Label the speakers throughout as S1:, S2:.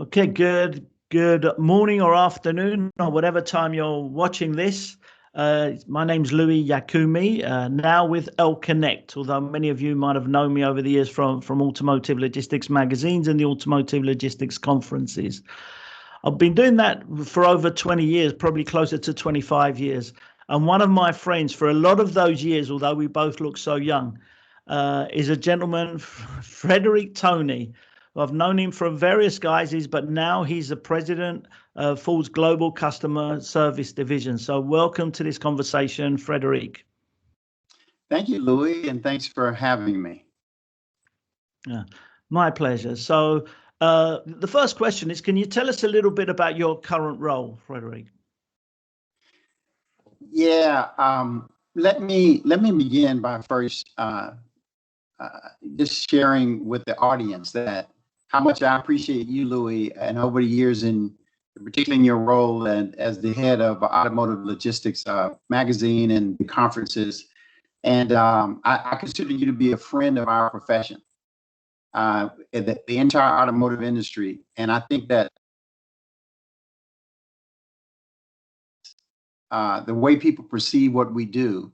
S1: Okay, good morning or afternoon or whatever time you're watching this. My name's Yiakoumi, now with LConnect, although many of you might have known me over the years from Automotive Logistics magazines and the Automotive Logistics conferences. I've been doing that for over 20 years, probably closer to 25 years. And one of my friends for a lot of those years, although we both look so young, is a gentleman, Frederiek Toney. I've known him from various guises, but now he's the president of Ford's Global Customer Service Division. So welcome to this conversation, Frederiek.
S2: Thank you, Louis, and thanks for having me.
S1: Yeah, my pleasure. So the first question is, can you tell us a little bit about your current role, Frederiek?
S2: Yeah, let me begin by first just sharing with the audience that how much I appreciate you, Louis, and over the years, particularly in your role and as the head of Automotive Logistics magazine and the conferences. And I consider you to be a friend of our profession, the entire automotive industry. And I think that the way people perceive what we do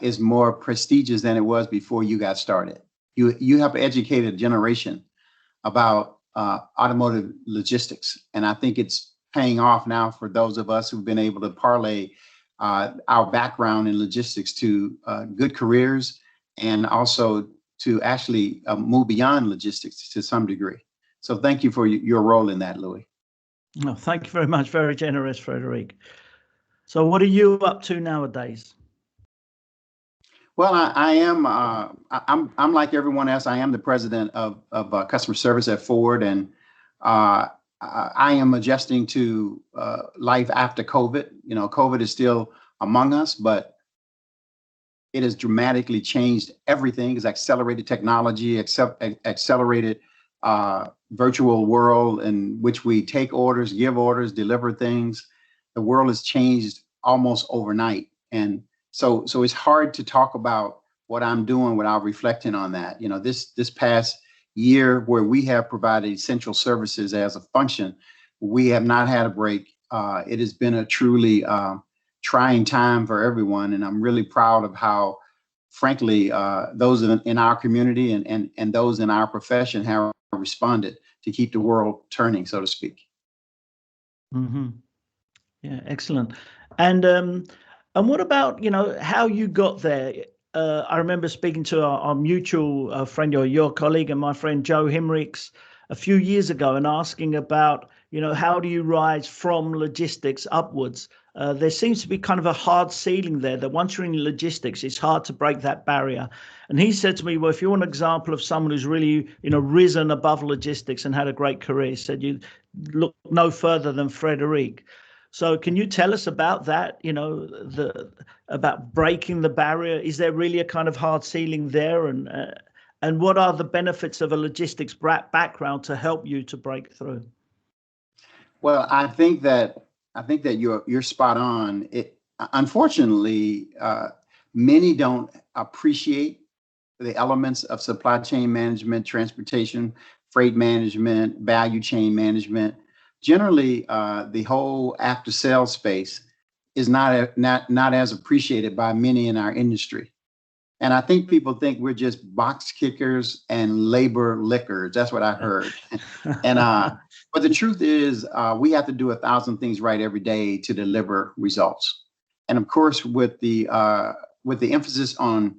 S2: is more prestigious than it was before you got started. You have educated a generation about automotive logistics, and I think it's paying off now for those of us who've been able to parlay our background in logistics to good careers, and also to actually move beyond logistics to some degree. So thank you for your role in that, Louis.
S1: No, thank you very much. Very generous, Frederiek. So what are you up to nowadays?
S2: Well, I'm like everyone else. I am the president of customer service at Ford, and I am adjusting to life after COVID. You know, COVID is still among us, but it has dramatically changed everything. It's accelerated technology, accelerated virtual world in which we take orders, give orders, deliver things. The world has changed almost overnight, and so it's hard to talk about what I'm doing without reflecting on that. You know, this past year where we have provided essential services as a function, we have not had a break. It has been a truly trying time for everyone, and I'm really proud of how, frankly, those in our community and those in our profession have responded to keep the world turning, so to speak.
S1: Mm-hmm. Yeah, excellent. And what about, how you got there? I remember speaking to our mutual friend, your colleague and my friend Joe Himricks a few years ago, and asking about, how do you rise from logistics upwards? There seems to be kind of a hard ceiling there, that once you're in logistics, it's hard to break that barrier. And he said to me, well, if you want an example of someone who's really, risen above logistics and had a great career, he said, you look no further than Frederiek. So can you tell us about that, about breaking the barrier? Is there really a kind of hard ceiling there? And what are the benefits of a logistics background to help you to break through?
S2: Well, I think that you're spot on. Unfortunately, many don't appreciate the elements of supply chain management, transportation, freight management, value chain management. Generally, the whole after sales space is not as appreciated by many in our industry. And I think people think we're just box kickers and labor lickers. That's what I heard. But the truth is, we have to do 1,000 things right every day to deliver results. And of course, with the emphasis on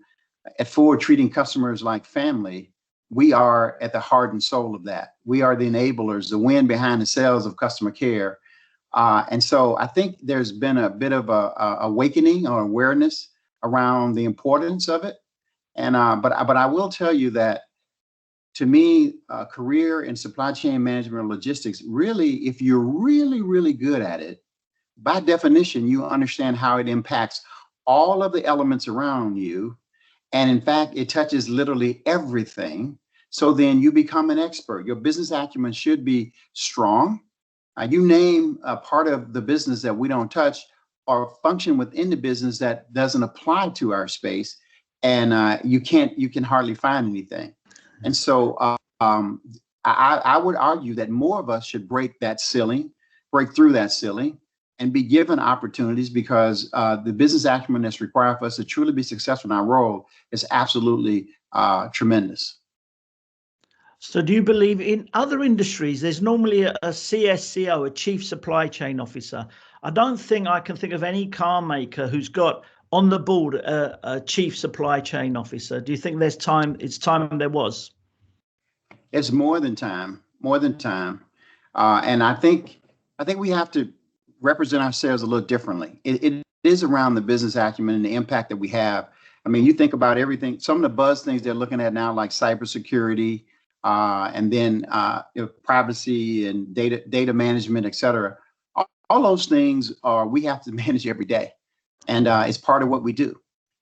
S2: at Ford treating customers like family, we are at the heart and soul of that. We are the enablers, the wind behind the sails of customer care. And so I think there's been a bit of a awakening or awareness around the importance of it. And but I will tell you that, to me, a career in supply chain management or logistics, really, if you're really, really good at it, by definition, you understand how it impacts all of the elements around you. And in fact, it touches literally everything. So then you become an expert. Your business acumen should be strong. You name a part of the business that we don't touch or function within the business that doesn't apply to our space, and you can hardly find anything. And so I would argue that more of us should break through that ceiling, and be given opportunities, because the business acumen that's required for us to truly be successful in our role is absolutely tremendous.
S1: So do you believe in other industries, there's normally a CSCO, a Chief Supply Chain Officer? I don't think I can think of any car maker who's got on the board a Chief Supply Chain Officer. Do you think it's time there was?
S2: It's more than time. And I think we have to represent ourselves a little differently. It is around the business acumen and the impact that we have. I mean, you think about everything, some of the buzz things they're looking at now, like cybersecurity, and then privacy and data management, et cetera. All those things we have to manage every day, and it's part of what we do.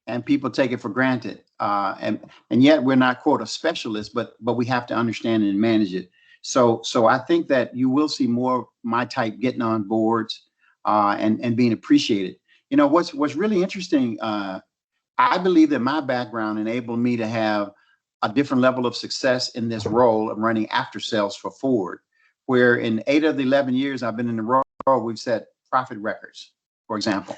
S2: And people take it for granted, and yet we're not, quote, a specialist, but we have to understand and manage it. So I think that you will see more my type getting on boards and being appreciated. You know, what's really interesting, I believe that my background enabled me to have a different level of success in this role of running after sales for Ford, where in 8 of the 11 years I've been in the role, we've set profit records, for example.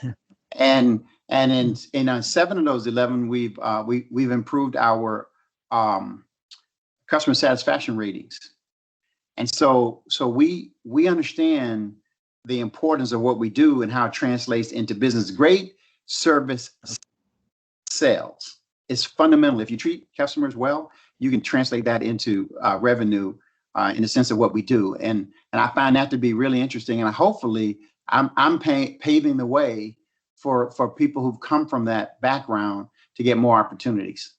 S2: And in 7 of those 11, we've improved our customer satisfaction ratings. And so we understand the importance of what we do and how it translates into business. Great service sales is fundamental. If you treat customers well, you can translate that into revenue in the sense of what we do. And I find that to be really interesting. And hopefully I'm paving the way for people who've come from that background to get more opportunities.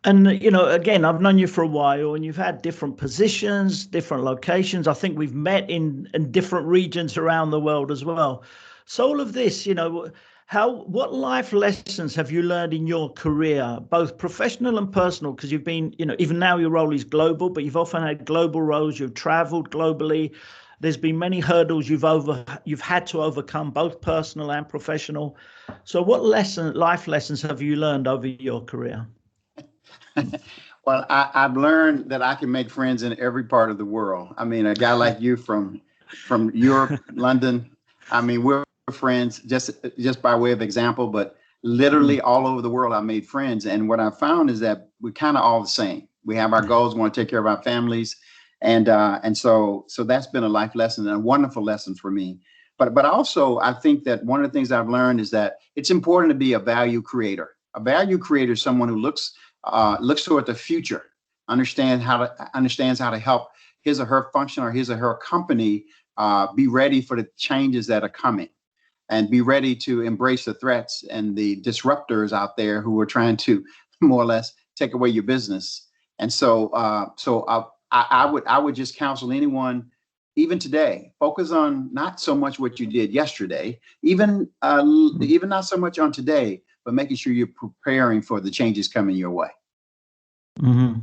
S1: And, you know, again, I've known you for a while, and you've had different positions, different locations. I think we've met in different regions around the world as well. So all of this, you know, what life lessons have you learned in your career, both professional and personal? Because you've been, you know, even now your role is global, but you've often had global roles. You've traveled globally. There's been many hurdles you've had to overcome, both personal and professional. So what life lessons have you learned over your career?
S2: Well, I've learned that I can make friends in every part of the world. I mean, a guy like you from Europe, London, I mean, we're friends just by way of example, but literally all over the world, I made friends. And what I found is that we're kind of all the same. We have our goals, we want to take care of our families. And so that's been a life lesson and a wonderful lesson for me. But also, I think that one of the things I've learned is that it's important to be a value creator. A value creator is someone who looks toward the future, understands how to help his or her function or his or her company be ready for the changes that are coming, and be ready to embrace the threats and the disruptors out there who are trying to more or less take away your business. And so I would just counsel anyone, even today, focus on not so much what you did yesterday, even not so much on today, but making sure you're preparing for the changes coming your way.
S1: Mm-hmm.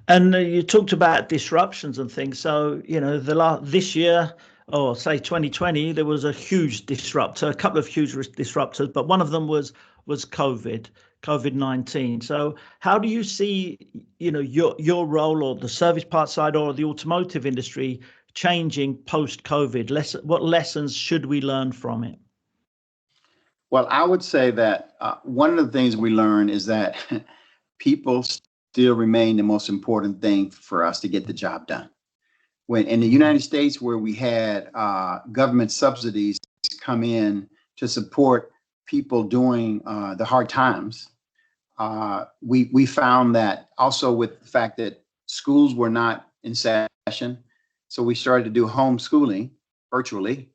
S1: And you talked about disruptions and things. So, you know, this year, or say 2020, there was a huge disruptor, a couple of huge disruptors, but one of them was COVID-19. So how do you see, you know, your role, or the service part side, or the automotive industry changing post-COVID? What lessons should we learn from it?
S2: Well, I would say that one of the things we learn is that people still remain the most important thing for us to get the job done. When in the United States, where we had government subsidies come in to support people during the hard times, we found that also with the fact that schools were not in session, so we started to do homeschooling virtually.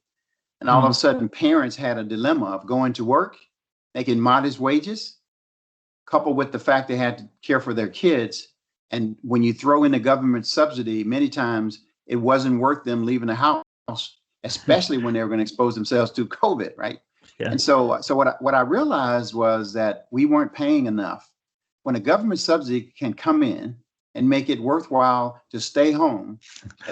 S2: And all of a sudden, parents had a dilemma of going to work, making modest wages, coupled with the fact they had to care for their kids. And when you throw in the government subsidy, many times it wasn't worth them leaving the house, especially when they were going to expose themselves to COVID, right? Yeah. And so what I realized was that we weren't paying enough. When a government subsidy can come in and make it worthwhile to stay home,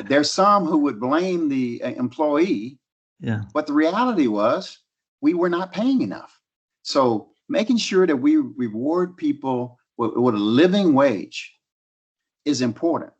S2: there's some who would blame the employee. Yeah. But the reality was we were not paying enough. So making sure that we reward people with a living wage is important.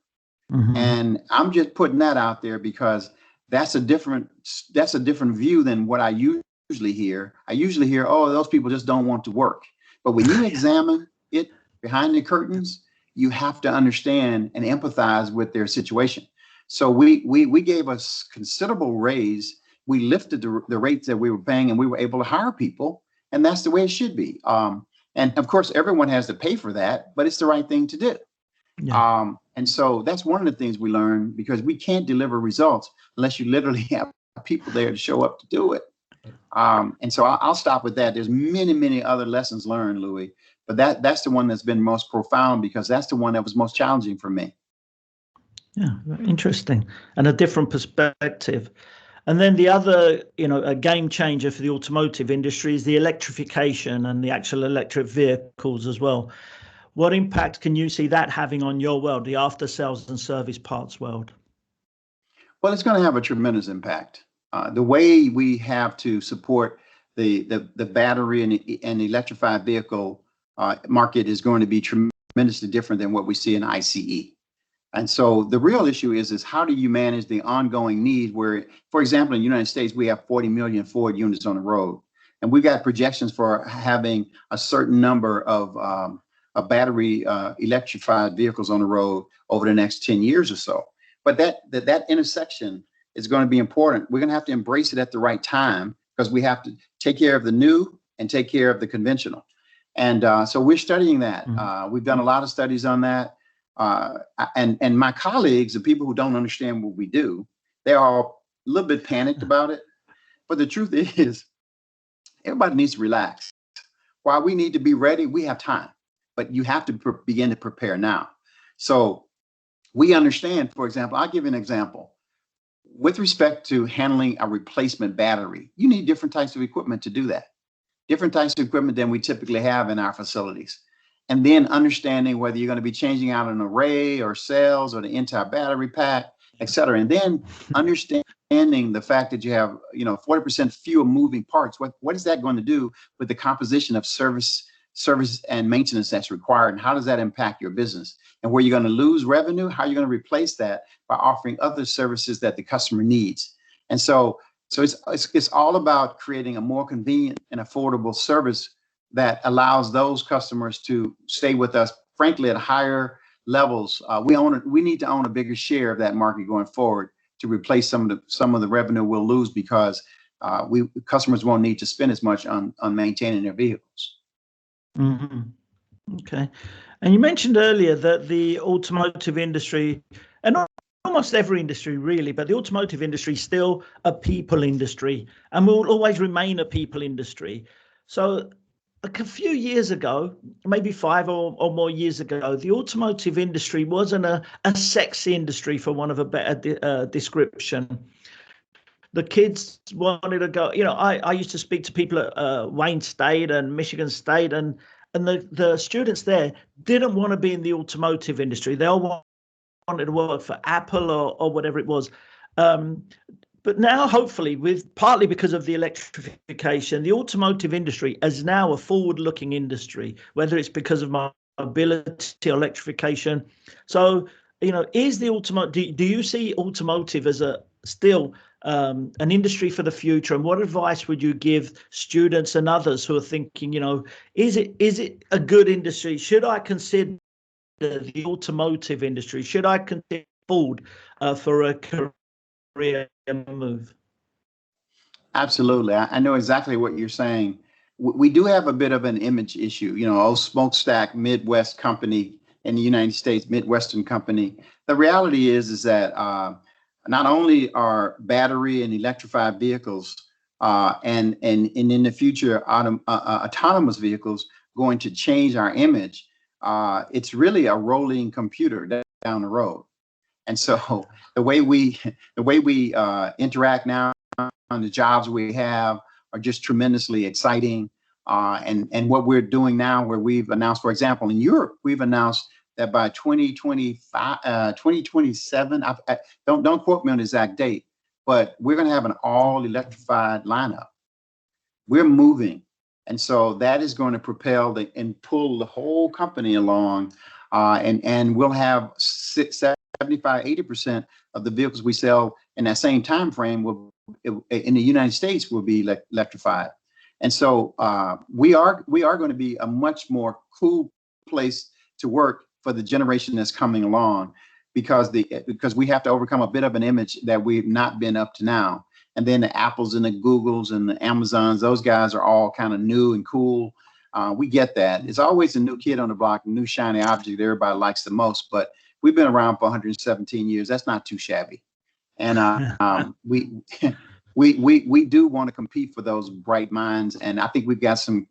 S1: Mm-hmm.
S2: And I'm just putting that out there because that's a different view than what I usually hear. I usually hear, oh, those people just don't want to work. But when you examine it behind the curtains, you have to understand and empathize with their situation. So we gave us considerable raise. We lifted the rates that we were paying, and we were able to hire people. And that's the way it should be. And of course, everyone has to pay for that, but it's the right thing to do.
S1: Yeah.
S2: And so that's one of the things we learned, because we can't deliver results unless you literally have people there to show up to do it. And so I'll stop with that. There's many, many other lessons learned, Louis, but that's the one that's been most profound, because that's the one that was most challenging for me.
S1: Yeah, interesting, and a different perspective. And then the other, a game changer for the automotive industry is the electrification and the actual electric vehicles as well. What impact can you see that having on your world, the after sales and service parts world?
S2: Well, it's going to have a tremendous impact. The way we have to support the battery and electrified vehicle market is going to be tremendously different than what we see in ICE. And so the real issue is how do you manage the ongoing need where, for example, in the United States, we have 40 million Ford units on the road. And we've got projections for having a certain number of battery electrified vehicles on the road over the next 10 years or so. But that intersection is going to be important. We're going to have to embrace it at the right time, because we have to take care of the new and take care of the conventional. And so we're studying that. We've done a lot of studies on that. And my colleagues, the people who don't understand what we do, they're all a little bit panicked about it. But the truth is, everybody needs to relax. While we need to be ready, we have time. But you have to begin to prepare now. So we understand, for example, I'll give you an example. With respect to handling a replacement battery, you need different types of equipment to do that. Different types of equipment than we typically have in our facilities. And then understanding whether you're going to be changing out an array or cells or the entire battery pack, et cetera. And then understanding the fact that you have, 40% fewer moving parts. What is that going to do with the composition of service and maintenance that's required? And how does that impact your business? And where you're going to lose revenue, how you're going to replace that by offering other services that the customer needs. And so it's all about creating a more convenient and affordable service that allows those customers to stay with us, frankly, at higher levels. We need to own a bigger share of that market going forward to replace some of the revenue we'll lose, because customers won't need to spend as much on maintaining their vehicles.
S1: Mm-hmm. Okay. And you mentioned earlier that the automotive industry, and almost every industry really, but the automotive industry is still a people industry and will always remain a people industry. So a few years ago, maybe 5 or more years ago, the automotive industry wasn't a sexy industry, for want of a better description. The kids wanted to go, I used to speak to people at Wayne State and Michigan State, and the students there didn't want to be in the automotive industry. They all wanted to work for Apple or whatever it was. But now, hopefully, partly because of the electrification, the automotive industry is now a forward-looking industry, whether it's because of mobility or electrification. So, is the automotive? Do you see automotive as still an industry for the future? And what advice would you give students and others who are thinking, is it a good industry? Should I consider the automotive industry? Should I consider Ford for a career move?
S2: Absolutely. I know exactly what you're saying. We do have a bit of an image issue, old smokestack Midwest company in the United States, Midwestern company. The reality is that not only are battery and electrified vehicles and in the future autonomous vehicles going to change our image, it's really a rolling computer down the road. And so the way we interact now on the jobs we have are just tremendously exciting. And what we're doing now, where we've announced, for example, in Europe, we've announced that by 2027, don't quote me on the exact date, but we're going to have an all electrified lineup. We're moving. And so that is going to propel and pull the whole company along. and we'll have 75, 80% of the vehicles we sell in that same time frame in the United States will be electrified. And so we are going to be a much more cool place to work for the generation that's coming along, because we have to overcome a bit of an image that we've not been up to now. And then the Apples and the Googles and the Amazons, those guys are all kind of new and cool. We get that. It's always a new kid on the block, a new shiny object that everybody likes the most. But we've been around for 117 years. That's not too shabby. And we do want to compete for those bright minds. And I think we've got some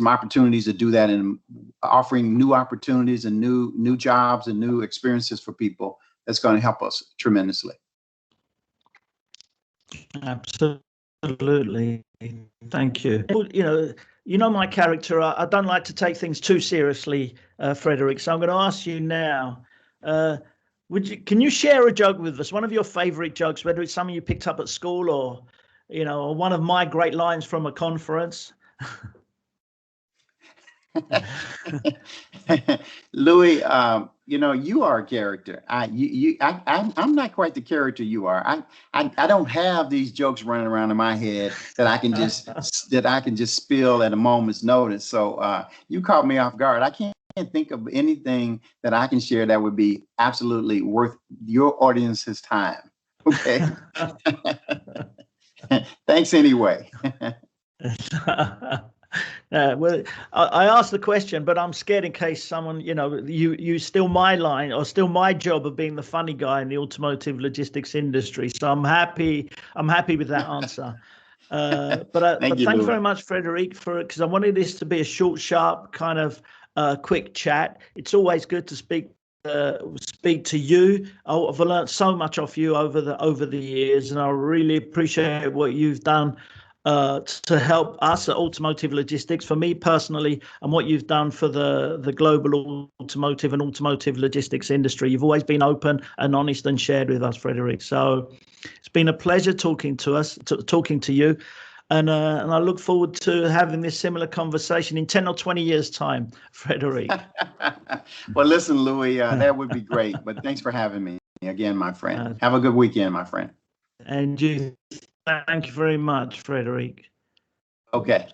S2: opportunities to do that, and offering new opportunities and new jobs and new experiences for people. That's going to help us tremendously.
S1: Absolutely. Thank you. You know my character. I don't like to take things too seriously, Frederiek. So I'm going to ask you now. Can you share a joke with us? One of your favorite jokes, whether it's something you picked up at school or, or one of my great lines from a conference.
S2: Louis, you are a character. I'm not quite the character you are. I don't have these jokes running around in my head that I can just spill at a moment's notice. So you caught me off guard. I can't think of anything that I can share that would be absolutely worth your audience's time. Okay. Thanks anyway.
S1: Well, I asked the question, but I'm scared in case someone, you steal my line or steal my job of being the funny guy in the automotive logistics industry. So I'm happy with that answer. But thank you very much, Frederiek, because I wanted this to be a short, sharp kind of quick chat. It's always good to speak to you. I've learned so much off you over the years, and I really appreciate what you've done to help us at Automotive Logistics, for me personally, and what you've done for the global automotive and automotive logistics industry. You've always been open and honest and shared with us, Frederiek. So it's been a pleasure talking to you. And I look forward to having this similar conversation in 10 or 20 years' time, Frederiek.
S2: Well, listen, Louis, that would be great. But thanks for having me again, my friend. Have a good weekend, my friend.
S1: And you. Thank you very much, Frederiek.
S2: Okay.